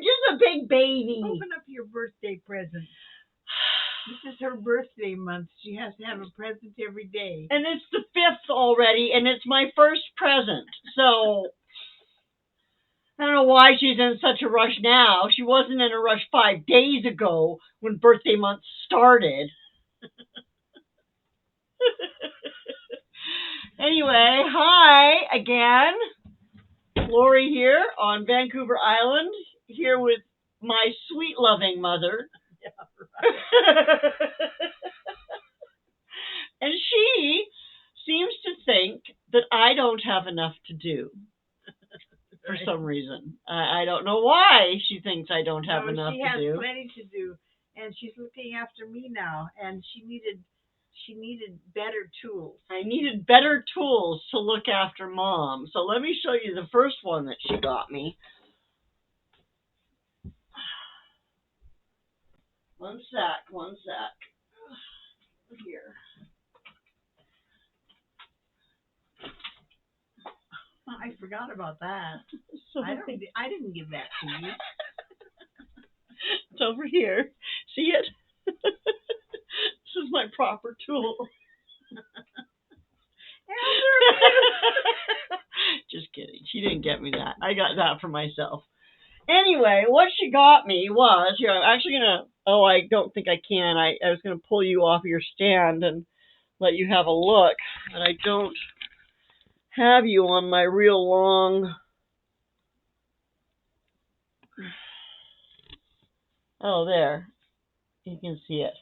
You're just a big baby. Open up your birthday present. This is her birthday month. She has to have a present every day. And it's the 5th already, and it's my first present. So I don't know why she's in such a rush now. She wasn't in a rush 5 days ago when birthday month started. Anyway, hi again. Lorrie here on Vancouver Island, here with my sweet loving mother. Yeah, right. And she seems to think that I don't have enough to do for Right. some reason. I don't know why she thinks I don't have enough she to has do. plenty to do, and she's looking after me now, and she needed better tools. I needed better tools to look after Mom. So let me show you the first one that she got me. One sec. Here. I forgot about that. So I didn't give that to you. It's over here. See it? This is my proper tool. Just kidding. She didn't get me that. I got that for myself. Anyway, what she got me was, here, I'm actually going to, I don't think I can. I was going to pull you off your stand and let you have a look. And I don't have you on my real long... Oh, there. You can see it.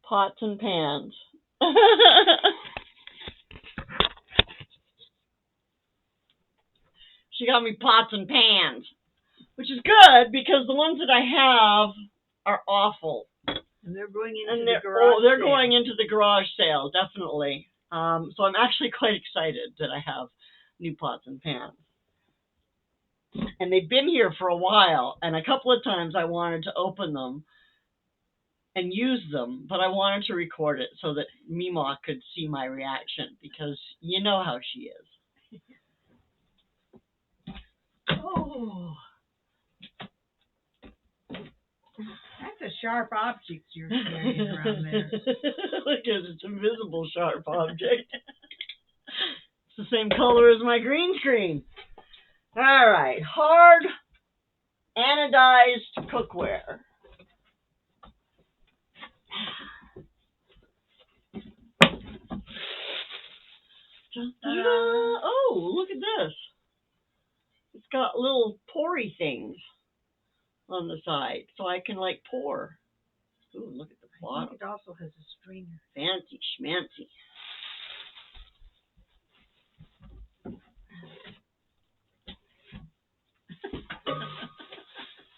Pots and pans. She got me pots and pans, which is good because the ones that I have are awful. And they're going into the garage sale. They're going into the garage sale, definitely. So I'm actually quite excited that I have new pots and pans. And they've been here for a while, and a couple of times I wanted to open them and use them, but I wanted to record it so that MeMaw could see my reaction, because you know how she is. Oh. That's a sharp object you're carrying around there. Because it's a visible sharp object. It's the same color as my green screen. All right, hard anodized cookware. Oh, look at this. It's got little poury things on the side, so I can like pour. Ooh, look at the I bottom. think it also has a strainer. Fancy schmancy.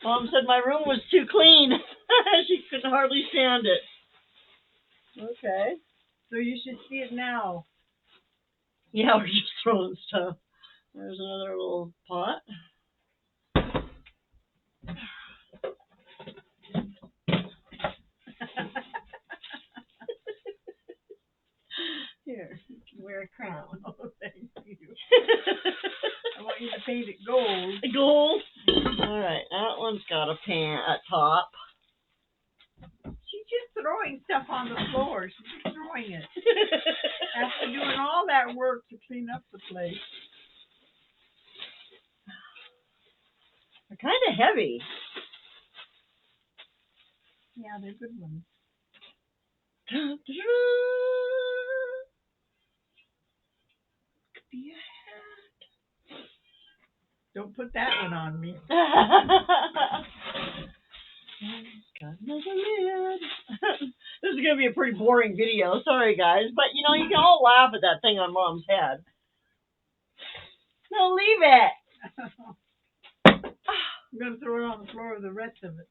Mom said my room was too clean. She could hardly stand it. Okay. So you should see it now. Yeah, we're just throwing stuff. There's another little pot. Here, you can wear a crown. Oh, thank you. I want you to paint it gold. Gold? All right, that one's got a top. She's just throwing stuff on the floor. She's just throwing it. After doing all that work to clean up the place. They're kind of heavy. Yeah, they're good ones. Could be a hat. Don't put that one on me. Got another lid. This is going to be a pretty boring video. Sorry, guys. But, you know, you can all laugh at that thing on Mom's head. No, leave it. I'm going to throw it on the floor with the rest of it.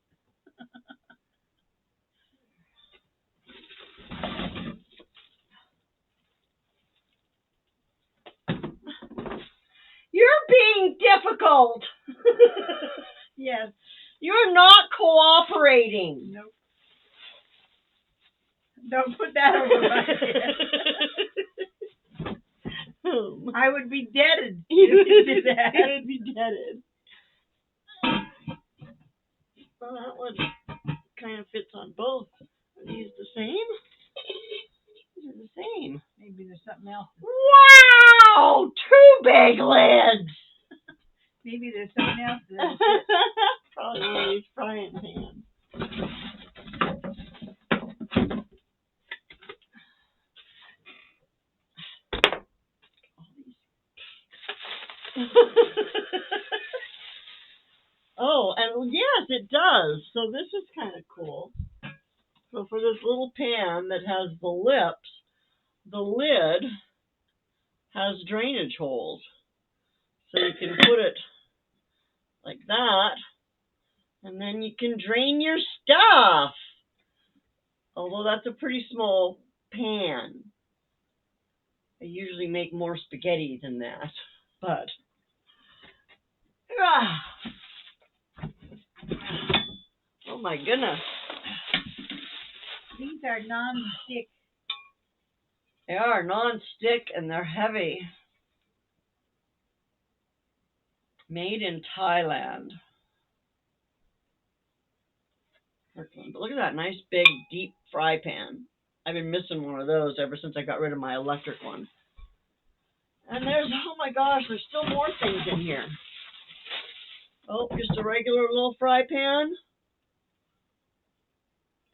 You're being difficult. Yes. You're not cooperating. Nope. Don't put that over my head. I would be deaded if you did that. You would be deaded. Well, that one kind of fits on both. Are these the same? These are the same. Maybe there's something else. Wow! 2 big lids! Maybe there's something else. Probably one of these frying pans. Oh, and yes, it does. So this is kind of cool. So for this little pan that has the lips, the lid has drainage holes. So you can put it like that, and then you can drain your stuff. Although that's a pretty small pan. I usually make more spaghetti than that, but oh my goodness. These are non-stick. They are non-stick and they're heavy. Made in Thailand. But look at that nice big deep fry pan. I've been missing one of those ever since I got rid of my electric one. And there's, oh my gosh, there's still more things in here. Oh, just a regular little fry pan.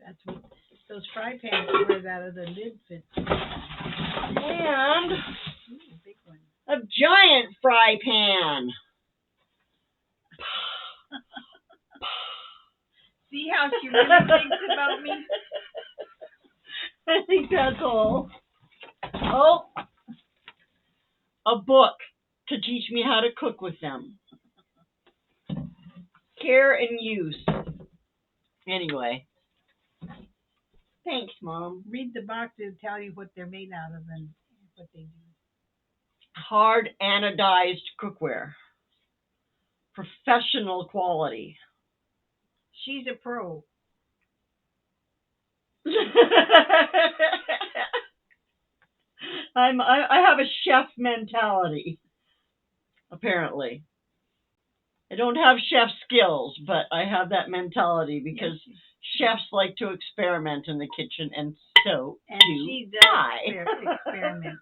That's what those fry pans are where that other lid fits. And Ooh, a big one. a giant fry pan. See how she really thinks about me? I think that's all. Oh, a book to teach me how to cook with them. Care and use. Anyway. Thanks, Mom. Read the box to tell you what they're made out of and what they do. Hard anodized cookware. Professional quality. She's a pro. I have a chef mentality, apparently. I don't have chef skills, but I have that mentality because chefs like to experiment in the kitchen, and so and do she does I. experiment.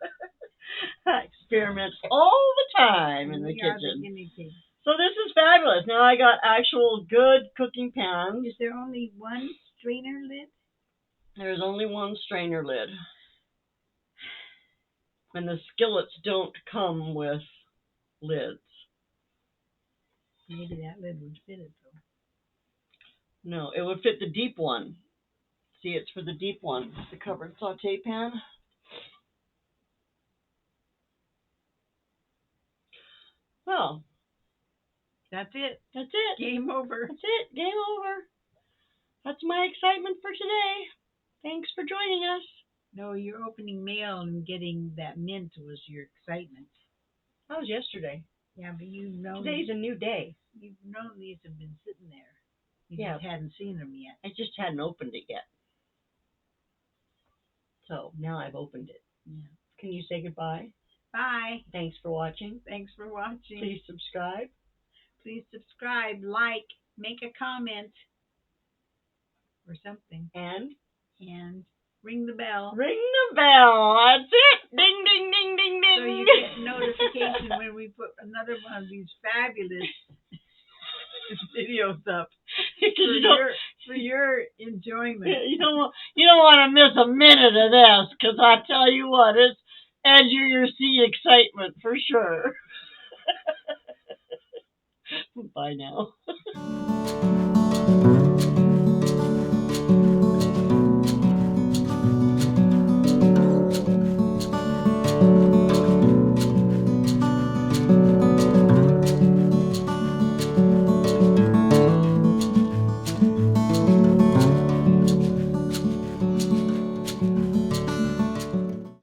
I experiment all the time in the We are kitchen. the guinea pigs. So this is fabulous. Now I got actual good cooking pans. Is there only one strainer lid? There's only one strainer lid. And the skillets don't come with lids. Maybe that lid would fit it though. No, it would fit the deep one. See, it's for the deep one. The covered saute pan. Well, that's it. That's it. Game over. That's it. Game over. That's my excitement for today. Thanks for joining us. No, you're opening mail and getting that mint was your excitement. That was yesterday. Yeah, but you know Today's a new day. You've known these have been sitting there. You just hadn't seen them yet. I just hadn't opened it yet. So now I've opened it. Yeah. Can you say goodbye? Bye. Thanks for watching. Thanks for watching. Please subscribe. Please subscribe, like, make a comment or something. And ring the bell. Ring the bell. That's it. Ding, ding, ding, ding, ding. So you get notification when we put another one of these fabulous videos up for your enjoyment. You don't want to miss a minute of this, because I tell you what, it's edge of your seat excitement for sure. Bye now.